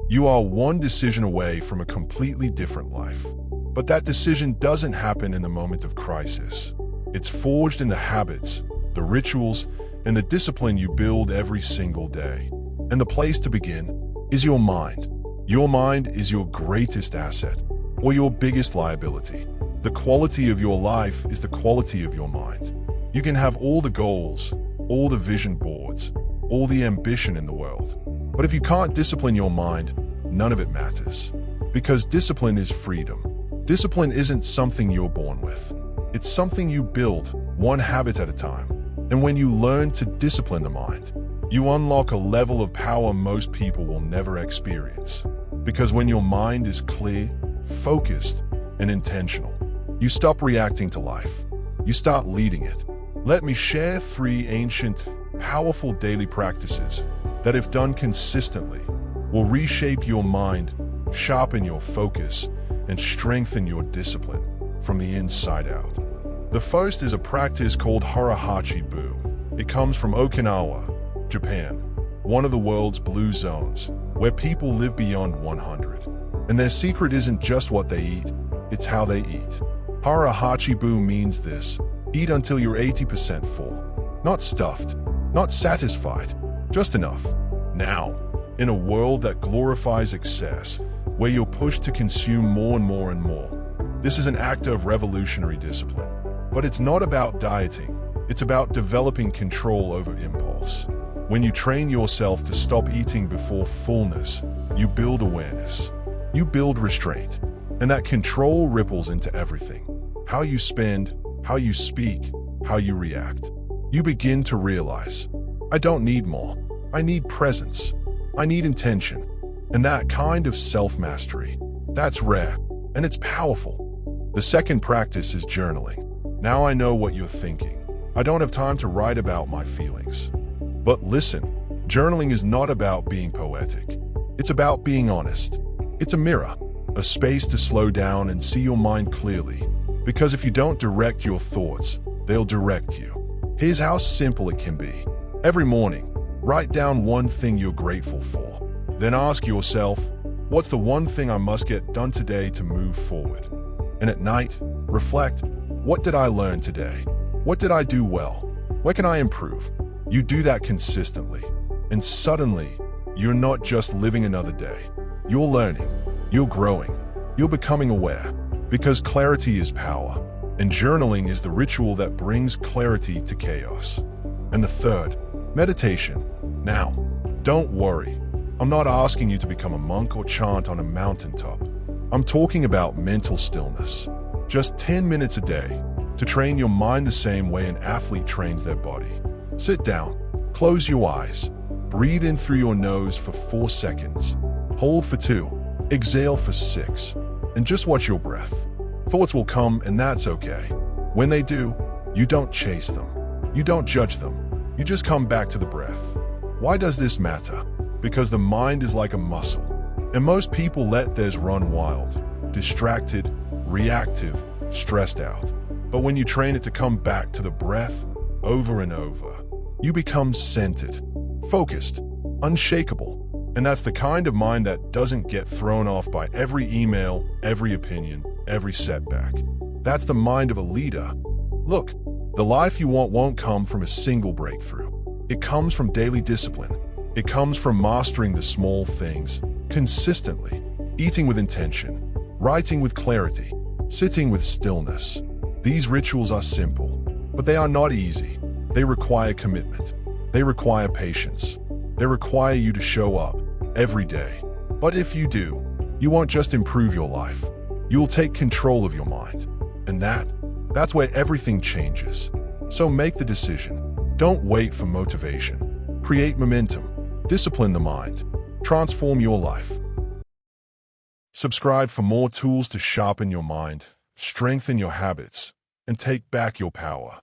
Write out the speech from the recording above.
You are one decision away from a completely different life. But that decision doesn't happen in the moment of crisis. It's forged in the habits, the rituals, and the discipline you build every single day. And the place to begin is your mind. Your mind is your greatest asset, or your biggest liability. The quality of your life is the quality of your mind. You can have all the goals, all the vision boards, all the ambition in the world. But if you can't discipline your mind, none of it matters. Because discipline is freedom. Discipline isn't something you're born with. It's something you build, one habit at a time. And when you learn to discipline the mind, you unlock a level of power most people will never experience. Because when your mind is clear, focused, and intentional, you stop reacting to life. You start leading it. Let me share 3 ancient, powerful daily practices that, if done consistently, will reshape your mind, sharpen your focus, and strengthen your discipline from the inside out. The first is a practice called Hara Hachi Bu. It comes from Okinawa, Japan, one of the world's blue zones, where people live beyond 100. And their secret isn't just what they eat, it's how they eat. Hara Hachi Bu means this: eat until you're 80% full. Not stuffed, not satisfied, just enough. Now, in a world that glorifies excess, where you're pushed to consume more and more and more, this is an act of revolutionary discipline. But it's not about dieting, it's about developing control over impulse. When you train yourself to stop eating before fullness, you build awareness, you build restraint, and that control ripples into everything. How you spend, how you speak, how you react. You begin to realize, I don't need more, I need presence, I need intention. And that kind of self-mastery, that's rare, and it's powerful. The second practice is journaling. Now I know what you're thinking. I don't have time to write about my feelings. But listen, journaling is not about being poetic. It's about being honest. It's a mirror, a space to slow down and see your mind clearly. Because if you don't direct your thoughts, they'll direct you. Here's how simple it can be. Every morning, write down one thing you're grateful for. Then ask yourself, what's the one thing I must get done today to move forward? And at night, reflect, what did I learn today? What did I do well? Where can I improve? You do that consistently, and suddenly, you're not just living another day. You're learning, you're growing, you're becoming aware, because clarity is power, and journaling is the ritual that brings clarity to chaos. And the third, meditation. Now, don't worry. I'm not asking you to become a monk or chant on a mountaintop. I'm talking about mental stillness. Just 10 minutes a day to train your mind the same way an athlete trains their body. Sit down, close your eyes, breathe in through your nose for 4 seconds, hold for 2, exhale for 6, and just watch your breath. Thoughts will come, and that's okay. When they do, you don't chase them. You don't judge them. You just come back to the breath. Why does this matter? Because the mind is like a muscle, and most people let theirs run wild, distracted, reactive, stressed out. But when you train it to come back to the breath over and over, you become centered, focused, unshakable. And that's the kind of mind that doesn't get thrown off by every email, every opinion, every setback. That's the mind of a leader. Look, the life you want won't come from a single breakthrough. It comes from daily discipline. It comes from mastering the small things, consistently, eating with intention, writing with clarity, sitting with stillness. These rituals are simple, but they are not easy. They require commitment. They require patience. They require you to show up every day. But if you do, you won't just improve your life. You'll take control of your mind. And that's where everything changes. So make the decision. Don't wait for motivation. Create momentum. Discipline the mind. Transform your life. Subscribe for more tools to sharpen your mind, strengthen your habits, and take back your power.